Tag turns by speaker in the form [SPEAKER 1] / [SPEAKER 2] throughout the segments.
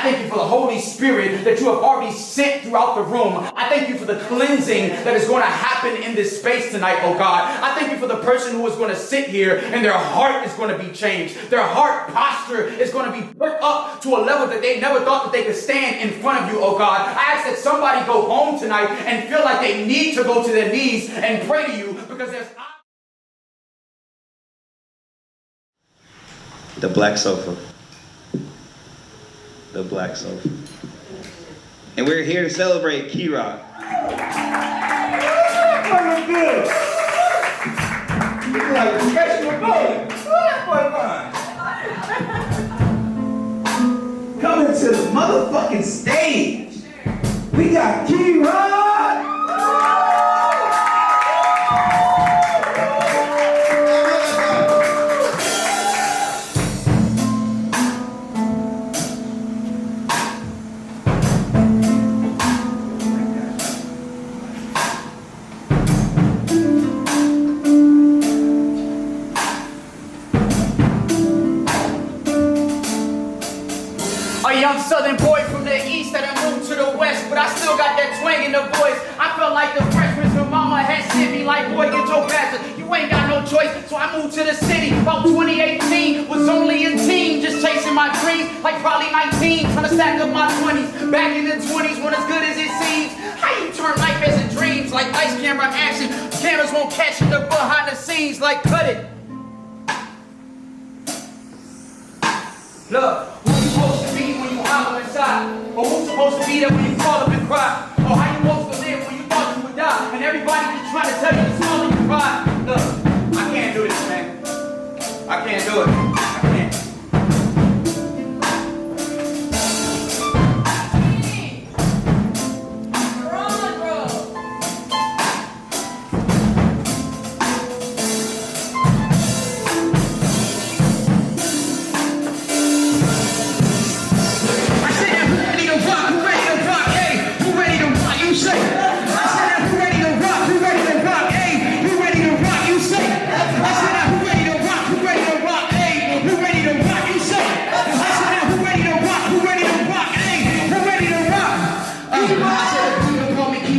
[SPEAKER 1] I thank you for the Holy Spirit that you have already sent throughout the room. I thank you for the cleansing that is going to happen in this space tonight, oh God. I thank you for the person who is going to sit here and their heart is going to be changed. Their heart posture is going to be put up to a level that they never thought that they could stand in front of you, oh God. I ask that somebody go home tonight and feel like they need to go to their knees and pray to you because there's...
[SPEAKER 2] The black sofa. The black sofa. And we're here to celebrate Kei Rock.
[SPEAKER 1] Good. You look like a professional bowler. Coming to the motherfucking stage. We got Kei Rock. A young southern boy from the east that I moved to the west, but I still got that twang in the voice. I felt like the freshman from mama had sent me like, boy, get your bastard. You ain't got no choice, so I moved to the city. About 2018, was only a teen, just chasing my dreams, like probably 19, trying to stack up my 20s. Back in the 20s, when as good as it seems. How you turn life as a dreams, like ice camera action. Cameras won't catch you the behind the scenes, like cut it. Look, who you supposed to be when you hollow inside? Or who's supposed to be there when you call up and cry? Or how you supposed to live when you thought you would die? And everybody just trying to tell you to swallow your pride. Look, I can't do this, man. I can't do it. I can't.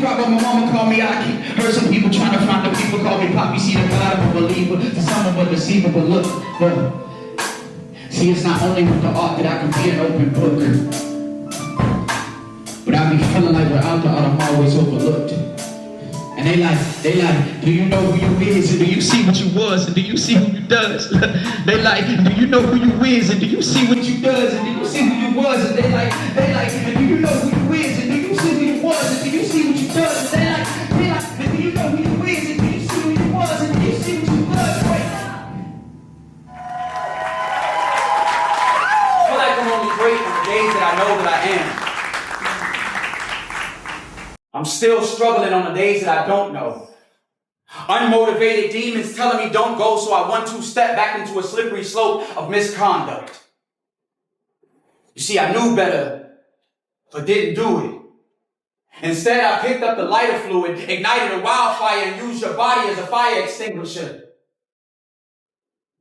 [SPEAKER 1] But my mama called me Aki. Heard some people trying to find the people call me Pop. You see the God of a believer, to some of a deceiver, but look. See, it's not only with the art that I can be an open book, but I be feeling like without the art I'm always overlooked. And they like, do you know who you is? And do you see what you was? And do you see who you does? They like, do you know who you is? And do you see what you does? And do you see who you was? And they like, and do you know who you is? And do you see who you was? And do you see what you does? And they like, and do you know who you is? And do you see who you was? And do you see what you was? Wait. I feel like I'm only great on the days that I know that I am. I'm still struggling on the days that I don't know. Unmotivated demons telling me don't go, so I 1-2 step back into a slippery slope of misconduct. You see, I knew better, but didn't do it. Instead, I picked up the lighter fluid, ignited a wildfire, and used your body as a fire extinguisher.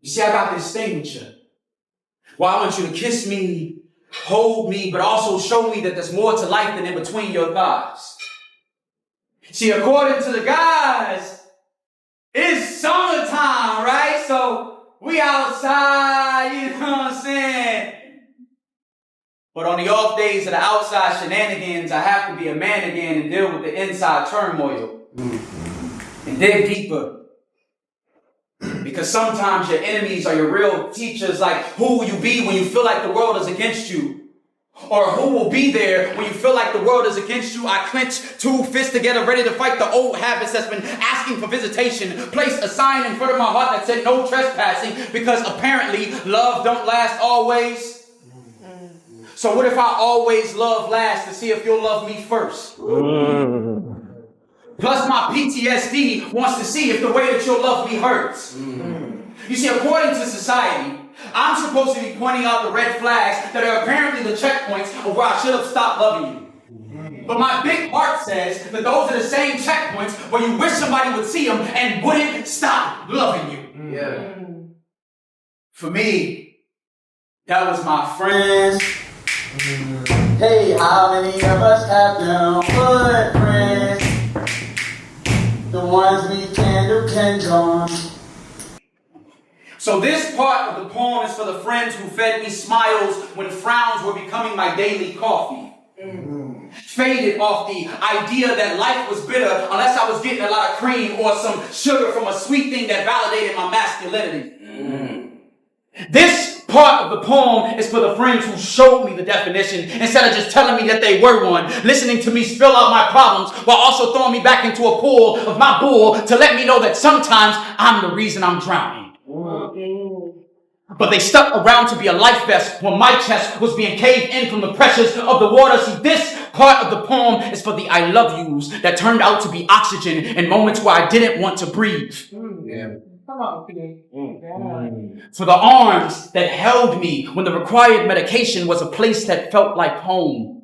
[SPEAKER 1] You see, I got this thing with you. Well, I want you to kiss me, hold me, but also show me that there's more to life than in between your thighs. See, according to the guys, it's summertime, right? So we outside, you know what I'm saying? But on the off days of the outside shenanigans, I have to be a man again and deal with the inside turmoil. And dig deeper. Because sometimes your enemies are your real teachers, like who will you be when you feel like the world is against you? Or who will be there when you feel like the world is against you? I clench 2 fists together, ready to fight the old habits that's been asking for visitation. Place a sign in front of my heart that said no trespassing, because apparently love don't last always. So what if I always love last to see if you'll love me first? Plus my PTSD wants to see if the way that you'll love me hurts. You see, according to society, I'm supposed to be pointing out the red flags that are apparently the checkpoints of where I should have stopped loving you. But my big heart says that those are the same checkpoints where you wish somebody would see them and wouldn't stop loving you. For me, that was my friends,
[SPEAKER 3] Hey, how many of us have them footprints? The ones we can depend on.
[SPEAKER 1] So this part of the poem is for the friends who fed me smiles when frowns were becoming my daily coffee. Faded off the idea that life was bitter unless I was getting a lot of cream or some sugar from a sweet thing that validated my masculinity. This part of the poem is for the friends who showed me the definition instead of just telling me that they were one, listening to me spill out my problems while also throwing me back into a pool of my bull to let me know that sometimes I'm the reason I'm drowning. But they stuck around to be a life vest when my chest was being caved in from the pressures of the water. See, this part of the poem is for the I love yous that turned out to be oxygen in moments where I didn't want to breathe. For the arms that held me when the required medication was a place that felt like home.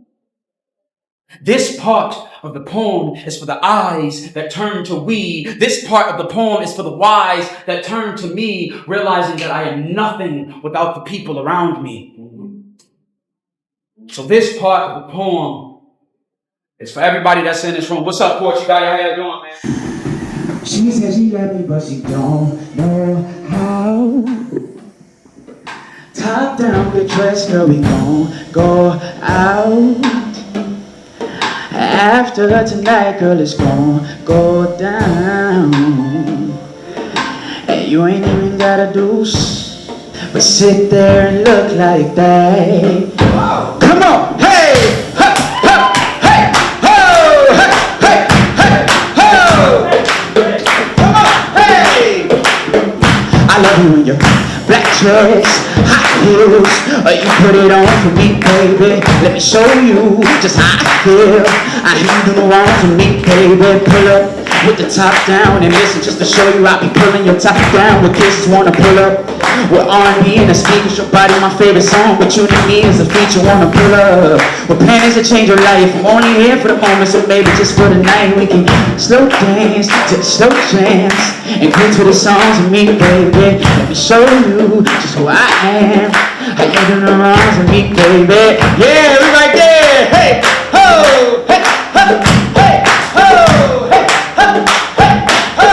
[SPEAKER 1] This part of the poem is for the eyes that turn to we. This part of the poem is for the wise that turn to me, realizing that I am nothing without the people around me. So this part of the poem is for everybody that's in this room. What's up, Porch? You got your hair doing, man?
[SPEAKER 4] She says she love me, but she don't know how. Top down, get dressed, girl, we gon' go out. After tonight, girl, it's gon' go down. And you ain't even gotta do but sit there and look like that. Come on, hey, ha, ha, hey, ho, hey, hey, hey, ho. Come on, hey. I love you in your black dress, high heels, you put it on for me, baby. Let me show you just how I feel. I hear you do no wrong for me, baby. Pull up with the top down and listen just to show you I be pulling your top down. With kisses wanna pull up with R&B and the speakers. Your body my favorite song, but you need me as a feature wanna pull up with panties that change your life. I'm only here for the moment, so maybe just for the night we can slow dance to the slow jams and groove to the songs of me, baby. Let me show you just who I am. How you do no wrong for me, baby. Yeah, we right there. Hey, ho, hey, ho, hey, ho, hey, ho, hey, ho.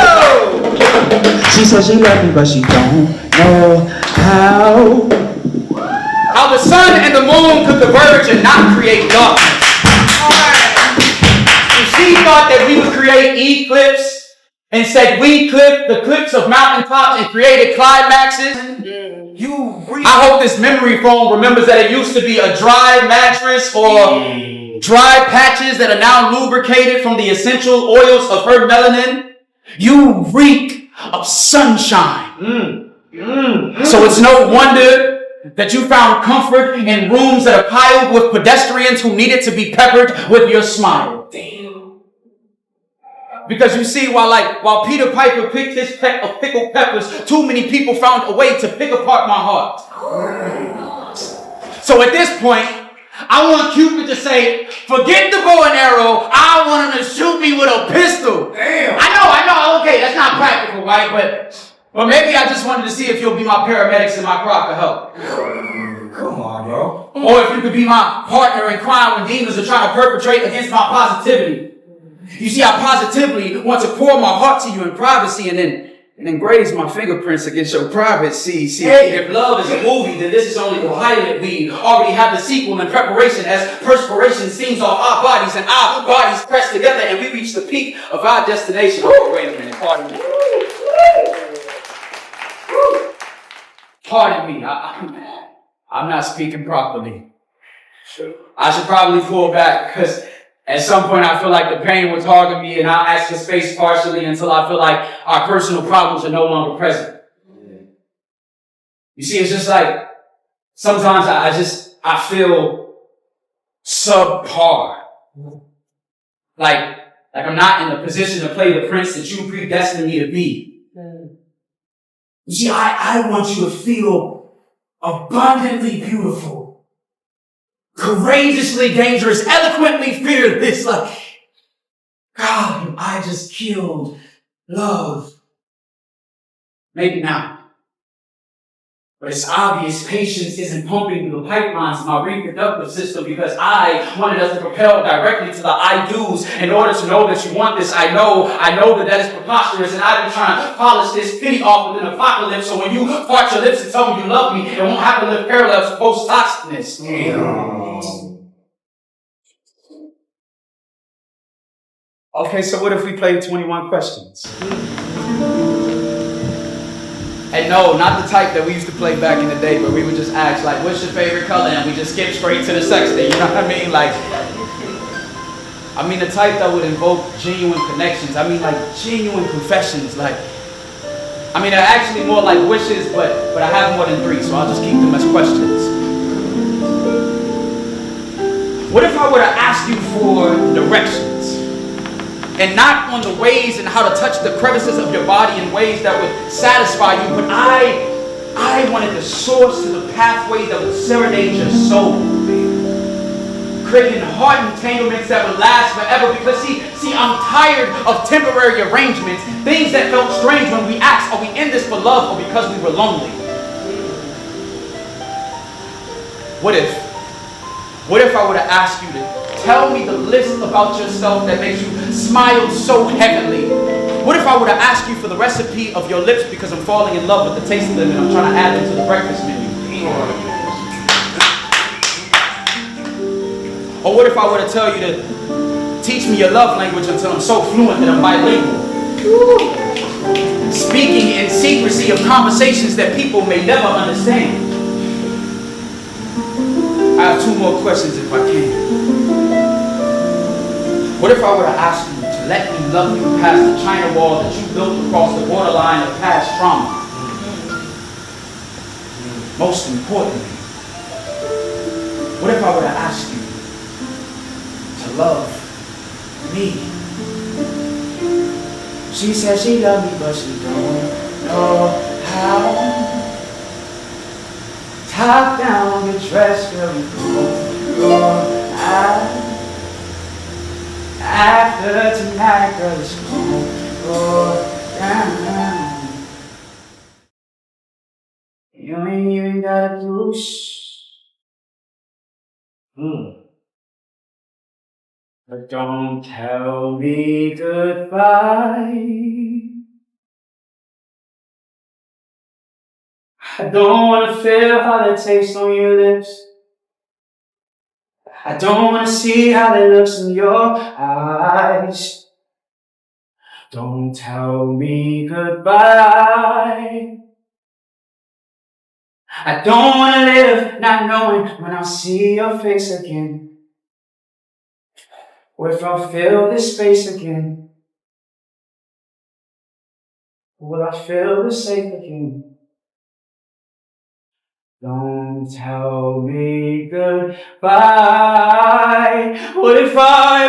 [SPEAKER 4] She says she love me, but she don't know how.
[SPEAKER 1] How the sun and the moon could converge and not create darkness. And she thought that we would create eclipse and said we clipped the clips of mountaintops and created climaxes. I hope this memory foam remembers that it used to be a dry mattress or dry patches that are now lubricated from the essential oils of her melanin. You reek of sunshine. So it's no wonder that you found comfort in rooms that are piled with pedestrians who needed to be peppered with your smile. Because you see, while Peter Piper picked his peck of pickled peppers, too many people found a way to pick apart my heart. So at this point, I want Cupid to say, forget the bow and arrow, I want him to shoot me with a pistol. Damn. I know, okay, that's not practical, right? But maybe I just wanted to see if you'll be my paramedics and my crock of help.
[SPEAKER 5] Come on, bro.
[SPEAKER 1] Or if you could be my partner in crime when demons are trying to perpetrate against my positivity. You see, I positively want to pour my heart to you in privacy and then graze my fingerprints against your privacy. See, if love is a movie, then this is only the pilot. We already have the sequel in preparation as perspiration steams off our bodies and our bodies press together and we reach the peak of our destination. Oh, wait a minute, pardon me. Pardon me, I'm not speaking properly. I should probably pull back because at some point I feel like the pain will target me and I'll ask for space partially until I feel like our personal problems are no longer present. You see, it's just like sometimes I feel subpar. Like I'm not in the position to play the prince that you predestined me to be. You see, I want you to feel abundantly beautiful, courageously dangerous, eloquently fearless, like, God, I just killed love. Maybe not. But it's obvious patience isn't pumping through the pipelines of my reproductive system because I wanted us to propel directly to the I do's in order to know that you want this. I know that is preposterous, and I've been trying to polish this pity off with an apocalypse, so when you part your lips and tell me you love me, it won't have to live parallel to post-toxicness. Okay, so what if we played 21 questions? And no, not the type that we used to play back in the day, but we would just ask, like, what's your favorite color? And we just skip straight to the sex thing, you know what I mean? Like, the type that would invoke genuine connections. Like, genuine confessions. Like, they're actually more like wishes, but I have more than 3, so I'll just keep them as questions. What if I were to ask you for directions? And not on the ways and how to touch the crevices of your body in ways that would satisfy you, but I wanted the source to the pathway that would serenade your soul, creating heart entanglements that would last forever. Because see, I'm tired of temporary arrangements, things that felt strange when we asked, are we in this for love or because we were lonely? What if I were to ask you to tell me the list about yourself that makes you smile so heavenly? What if I were to ask you for the recipe of your lips because I'm falling in love with the taste of them and I'm trying to add them to the breakfast menu? Or what if I were to tell you to teach me your love language until I'm so fluent that I'm bilingual? Speaking in secrecy of conversations that people may never understand. I have 2 more questions if I can. What if I were to ask you to let me love you past the China wall that you built across the borderline of past trauma? Most importantly, what if I were to ask you to love me? She said she loved me, but she don't know how. Top down your dress, girl, you go out. After tonight, girl, it's gonna go down. You ain't even gotta do But don't tell me goodbye. I don't wanna feel how they taste on your lips. I don't wanna see how they look in your eyes. Don't tell me goodbye. I don't wanna live not knowing when I'll see your face again. Or if I'll feel this space again. Will I feel the safe again? Don't tell me goodbye. What if I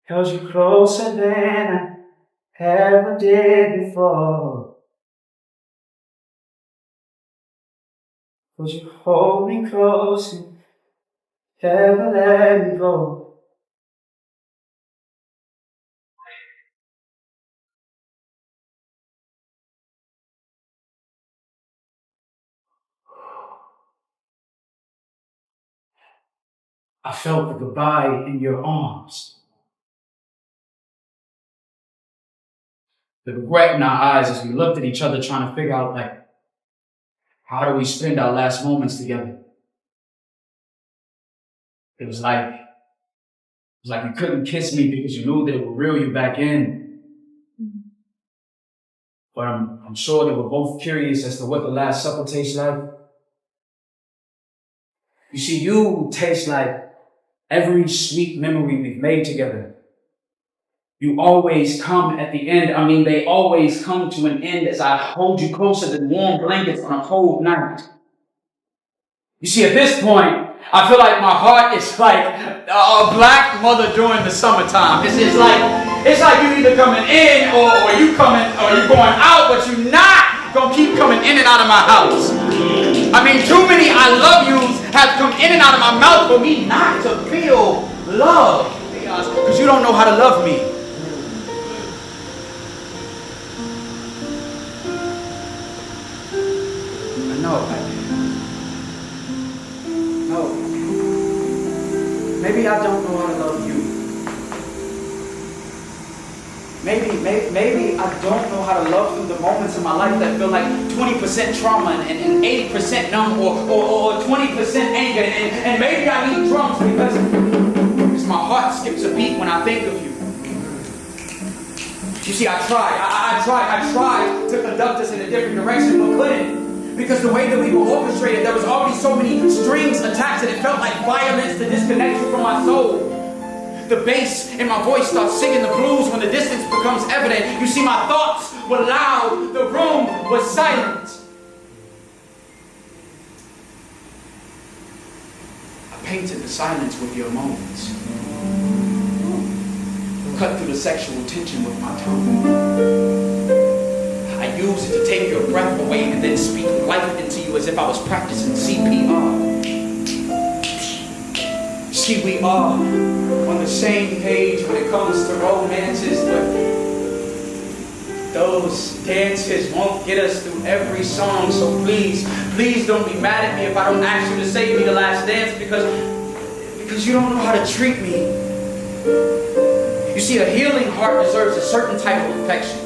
[SPEAKER 1] held you closer than I ever did before? Would you hold me close and never let me go? I felt the goodbye in your arms. The regret in our eyes as we looked at each other trying to figure out, like, how do we spend our last moments together? It was like you couldn't kiss me because you knew that it would reel you back in. But I'm sure that we're both curious as to what the Last Supper tastes like. You see, you taste like every sweet memory we've made together. You always come at the end. They always come to an end as I hold you closer than warm blankets on a cold night. You see, at this point, I feel like my heart is like a black mother during the summertime. It's like you either coming in or you going out, but you're not gonna keep coming in and out of my house. Too many I love yous have come in and out of my mouth for me not to feel love. Because you don't know how to love me. No. No. Maybe I don't know how to love you. Maybe I don't know how to love through the moments in my life that feel like 20% trauma and 80% numb or 20% anger. And maybe I need drums because my heart skips a beat when I think of you. You see, I tried to conduct us in a different direction, but couldn't. Because the way that we were orchestrated, there was already so many strings attached that it felt like violence to disconnect you from my soul. The bass in my voice starts singing the blues when the distance becomes evident. You see, my thoughts were loud, the room was silent. I painted the silence with your moments. Cut through the sexual tension with my tongue. I used it to take your breath away and then speak life into you as if I was practicing CPR. See, we are on the same page when it comes to romances, but those dances won't get us through every song. So please don't be mad at me if I don't ask you to save me the last dance because you don't know how to treat me. You see, a healing heart deserves a certain type of affection.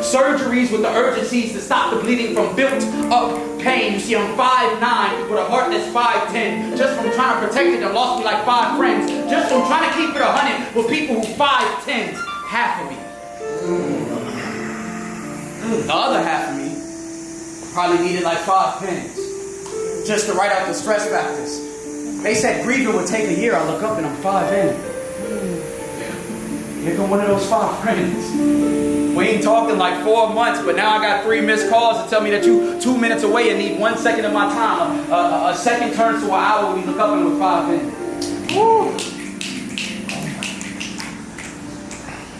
[SPEAKER 1] Surgeries with the urgencies to stop the bleeding from built up pain. You see, I'm 5'9" with a heart that's 5'10". Just from trying to protect it, I lost me like 5 friends. Just from trying to keep it 100 with people who 5'10", half of me. The other half of me probably needed like 5 pens just to write out the stress factors. They said grieving would take a year. I look up and I'm 5 in. Here come one of those 5 friends. We ain't talking like 4 months, but now I got 3 missed calls to tell me that you 2 minutes away and need 1 second of my time. A second turns to an hour when we look up and we're 5 in. Woo.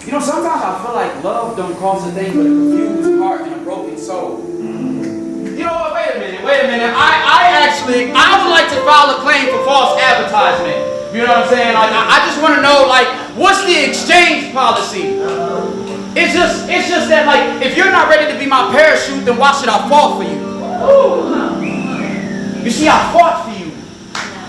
[SPEAKER 1] You know, sometimes I feel like love don't cause a thing but a confused heart and a broken soul. You know what? Wait a minute. I would like to file a claim for false advertisement. You know what I'm saying? Like, I just want to know, like, what's the exchange policy? It's just that, like, if you're not ready to be my parachute, then why should I fall for you? You see, I fought for you.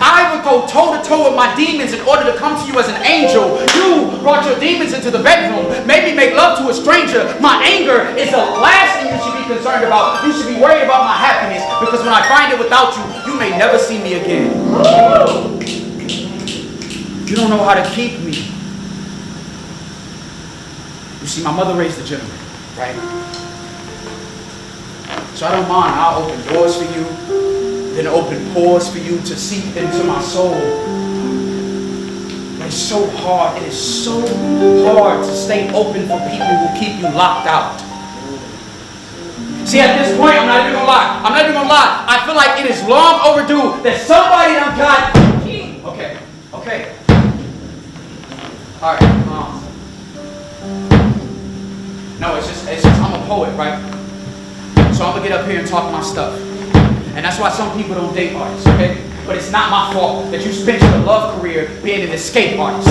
[SPEAKER 1] I would go toe-to-toe with my demons in order to come to you as an angel. You brought your demons into the bedroom, made me make love to a stranger. My anger is the last thing you should be concerned about. You should be worried about my happiness, because when I find it without you, you may never see me again. You don't know how to keep me. You see, my mother raised a gentleman, right? So I don't mind. I'll open doors for you, then open pores for you to seep into my soul. But it's so hard. It is so hard to stay open for people who keep you locked out. See, at this point, I'm not even gonna lie. I feel like it is long overdue that somebody done got. Okay. All right. No, it's just I'm a poet, right? So I'm gonna get up here and talk my stuff, and that's why some people don't date artists, okay? But it's not my fault that you spent your love career being an escape artist.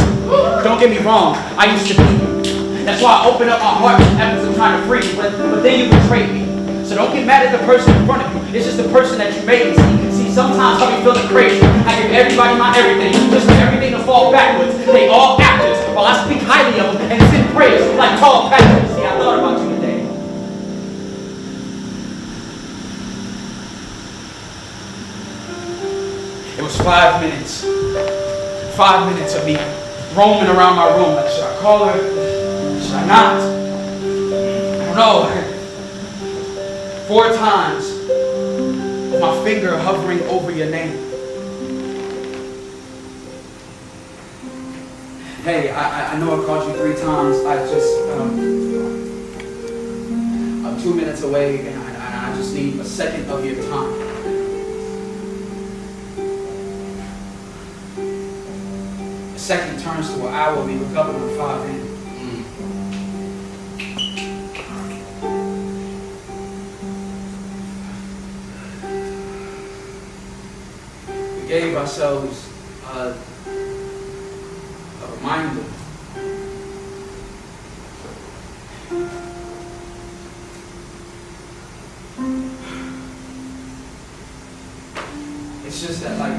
[SPEAKER 1] Don't get me wrong, I used to be you. That's why I opened up my heart after I'm trying to free you, but then you betrayed me. So don't get mad at the person in front of you. It's just the person that you made me see. Sometimes I'll be feeling crazy. I give everybody my everything, just for everything to fall backwards. They all actors, while I speak highly of them and sing praise like tall pastors. See, I thought about you today. It was 5 minutes. 5 minutes of me roaming around my room. Like, should I call her? Should I not? I don't know. 4 times with my finger hovering over your name. Hey, I know I called you 3 times. I'm 2 minutes away and I just need a second of your time. A second turns to an hour. We look up and we're 5 in. Gave ourselves a reminder. It's just that, like,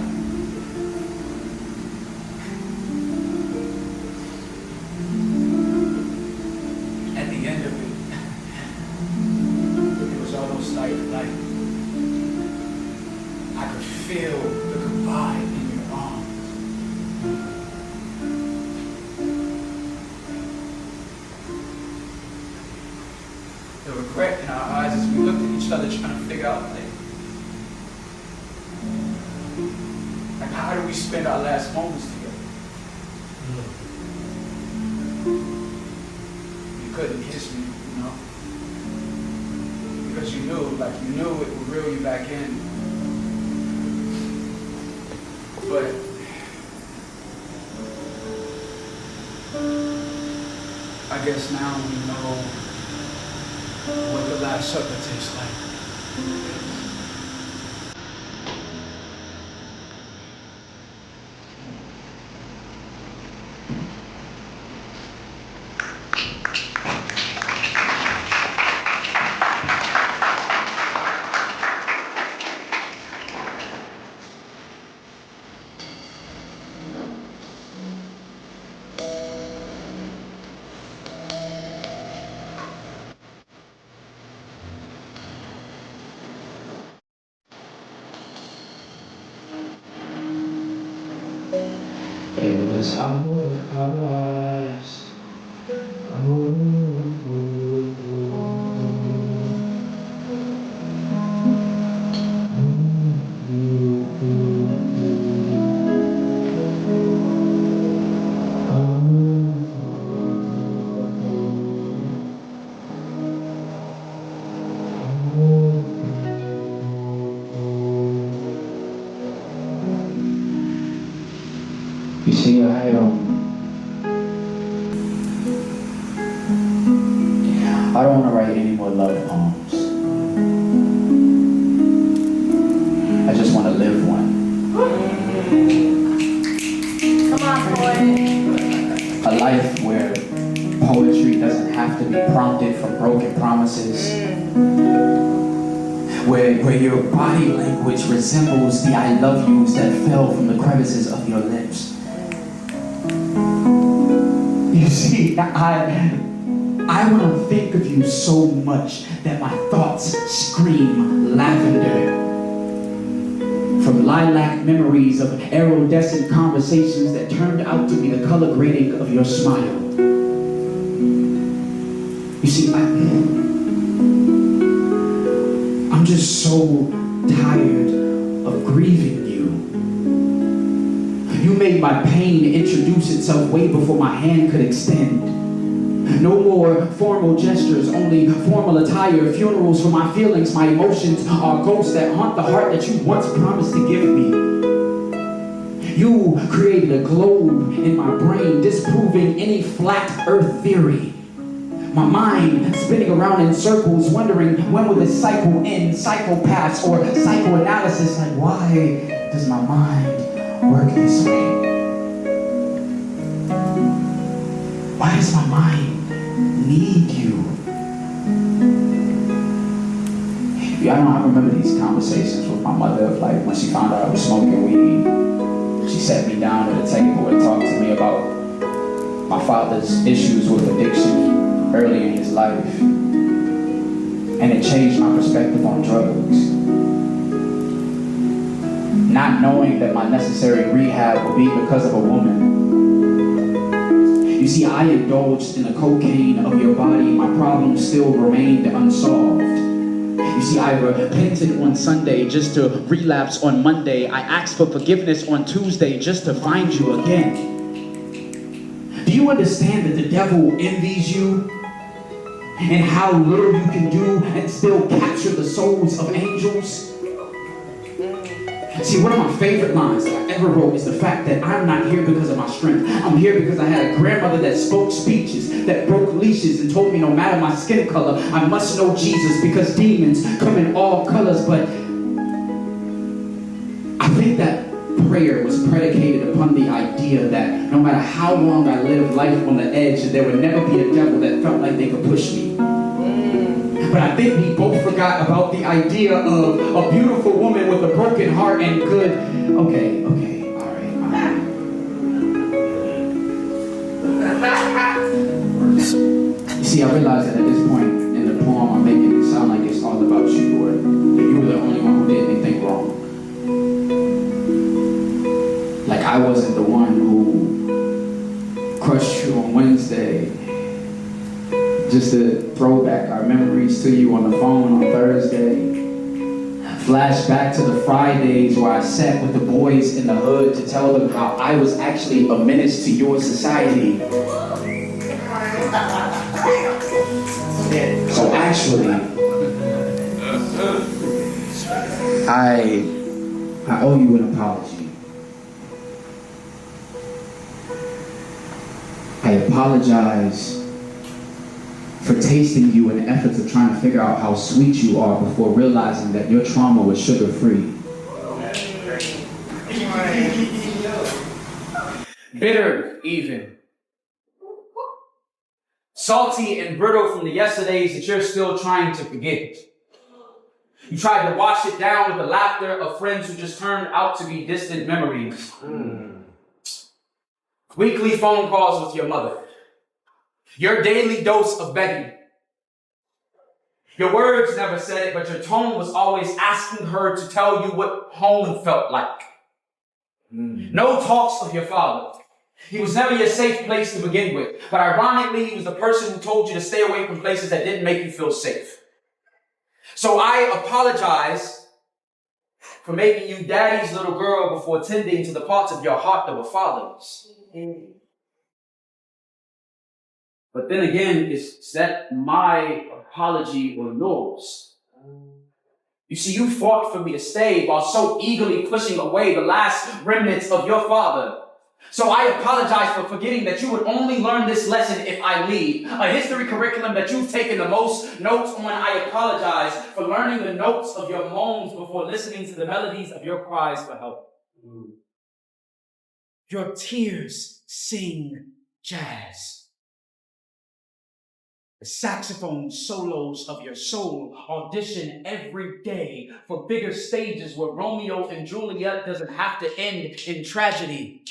[SPEAKER 1] at the end of it, it was almost like I could feel the goodbye in your arms. The regret in our eyes as we looked at each other trying to figure out, like how do we spend our last moments together? You couldn't kiss me, you know? Because you knew it would reel you back in. But I guess now we know what the Last Supper tastes like.
[SPEAKER 4] It was all of ours. You see, I don't want to write any more love poems. I just want to live one.
[SPEAKER 6] Come on, boy.
[SPEAKER 4] A life where poetry doesn't have to be prompted from broken promises. Where your body language resembles the I love yous that fell from the crevices of your lips. You see, I want to think of you so much that my thoughts scream lavender. From lilac memories of iridescent conversations that turned out to be the color grading of your smile. You see, I'm just so tired of grieving you. You made my pain introduce itself way before my hand could extend. No more formal gestures, only formal attire, funerals for my feelings, my emotions are ghosts that haunt the heart that you once promised to give me. You created a globe in my brain, disproving any flat earth theory. My mind spinning around in circles, wondering when will this cycle end, psychopaths or psychoanalysis, like why does my mind work this way? Why does my mind need you? Yeah, I remember these conversations with my mother of like when she found out I was smoking weed. She sat me down at a table and talked to me about my father's issues with addiction early in his life. And it changed my perspective on drugs. Not knowing that my necessary rehab would be because of a woman. You see, I indulged in the cocaine of your body. My problems still remained unsolved. You see, I repented on Sunday just to relapse on Monday. I asked for forgiveness on Tuesday just to find you again. Do you understand that the devil envies you? And how little you can do and still capture the souls of angels? See, one of my favorite lines that I ever wrote is the fact that I'm not here because of my strength. I'm here because I had a grandmother that spoke speeches, that broke leashes and told me no matter my skin color, I must know Jesus because demons come in all colors. But I think that prayer was predicated upon the idea that no matter how long I lived life on the edge, there would never be a devil that felt like they could push me. But I think we both forgot about the idea of a beautiful woman with a broken heart and good. Okay, all right. You see, I realize that at this point in the poem, I'm making it sound like it's all about you, or that you were the only one who did anything wrong. Like I wasn't the one who crushed you on Wednesday. Just a throwback our memories to you on the phone on Thursday. Flashback to the Fridays where I sat with the boys in the hood to tell them how I was actually a menace to your society. So actually, I owe you an apology. I apologize for tasting you in efforts of trying to figure out how sweet you are before realizing that your trauma was sugar-free.
[SPEAKER 1] Bitter, even. Salty and brittle from the yesterdays that you're still trying to forget. You tried to wash it down with the laughter of friends who just turned out to be distant memories. Weekly phone calls with your mother. Your daily dose of begging. Your words never said it, but your tone was always asking her to tell you what home felt like. No talks of your father. He was never your safe place to begin with, but ironically, he was the person who told you to stay away from places that didn't make you feel safe. So I apologize for making you daddy's little girl before tending to the parts of your heart that were fatherless. But then again, is that my apology or yours? You see, you fought for me to stay while so eagerly pushing away the last remnants of your father. So I apologize for forgetting that you would only learn this lesson if I leave. A history curriculum that you've taken the most notes on. I apologize for learning the notes of your moans before listening to the melodies of your cries for help. Your tears sing jazz. The saxophone solos of your soul audition every day for bigger stages where Romeo and Juliet doesn't have to end in tragedy.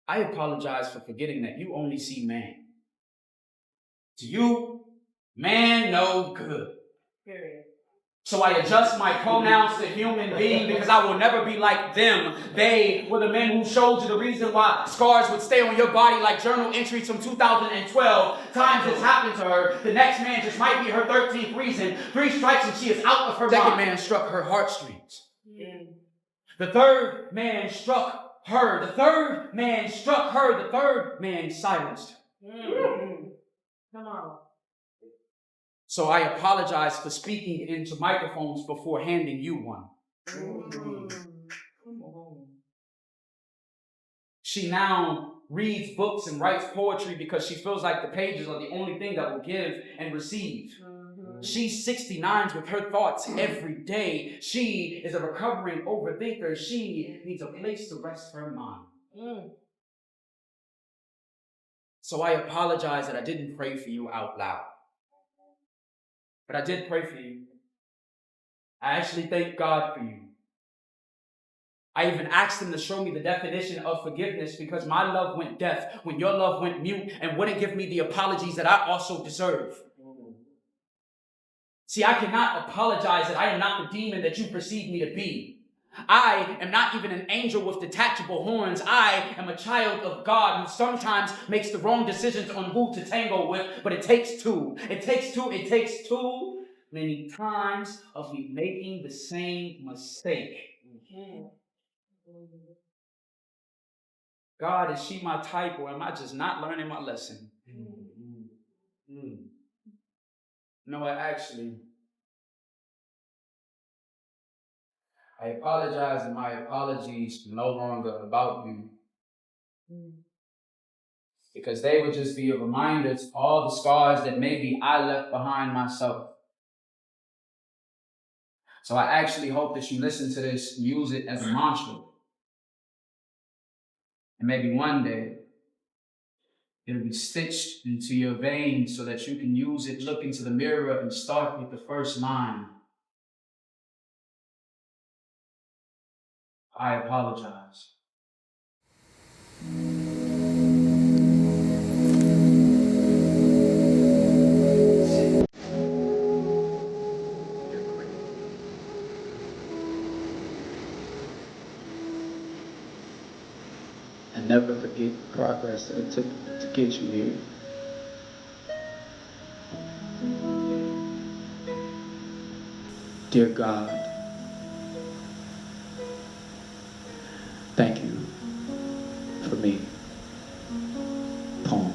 [SPEAKER 1] I apologize for forgetting that you only see man. To you, man no good.
[SPEAKER 6] Period.
[SPEAKER 1] So I adjust my pronouns to human being because I will never be like them. They were the men who showed you the reason why scars would stay on your body like journal entries from 2012. Times it's happened to her. The next man just might be her 13th reason. 3 strikes and she is out of her mind. Second man struck her heartstrings. The third man struck her. The third man struck her. The third man silenced her.
[SPEAKER 6] Come on.
[SPEAKER 1] So I apologize for speaking into microphones before handing you one.
[SPEAKER 6] Come on.
[SPEAKER 1] She now reads books and writes poetry because she feels like the pages are the only thing that will give and receive. She 69s with her thoughts every day. She is a recovering overthinker. She needs a place to rest her mind. So I apologize that I didn't pray for you out loud. But I did pray for you. I actually thank God for you. I even asked him to show me the definition of forgiveness because my love went deaf when your love went mute and wouldn't give me the apologies that I also deserve. See, I cannot apologize that I am not the demon that you perceive me to be. I am not even an angel with detachable horns. I am a child of God who sometimes makes the wrong decisions on who to tangle with, but it takes two. It takes too many times of me making the same mistake. God, is she my type or am I just not learning my lesson? No, I apologize and my apologies are no longer about you. Because they would just be a reminder to all the scars that maybe I left behind myself. So I actually hope that you listen to this and use it as a mantra. And maybe one day, it'll be stitched into your veins so that you can use it, look into the mirror, and start with the first line. I apologize.
[SPEAKER 4] And never forget the progress that it took to get you here. Dear God, thank you for me. Poem.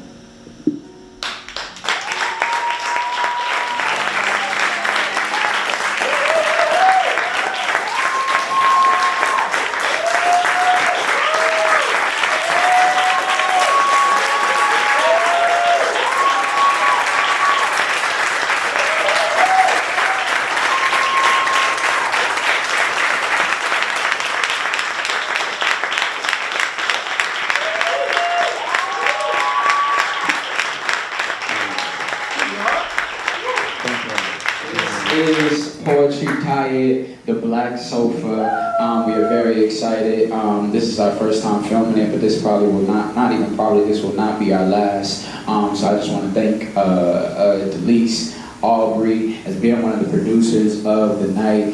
[SPEAKER 7] Is Poetry Tired, the Black Sofa. We are very excited. This is our first time filming it, but this probably will not even probably, this will not be our last. So I just want to thank Delise Aubrey as being one of the producers of the night.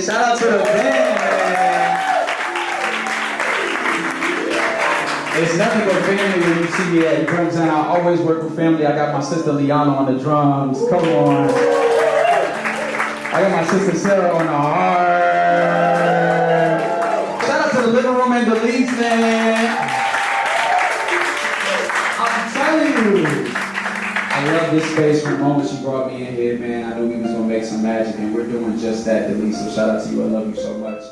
[SPEAKER 3] Shout out to the band, man. It's nothing but family when you see me at drums, and I always work with family. I got my sister Liana on the drums. Come on. I got my sister Sarah on the harp. Shout out to the Living Room and the Leeds, man. I'm telling you. I love this space from the moment she brought me in here, man. I knew we was gonna make some magic, and we're doing just that, Delise. So shout out to you. I love you so much.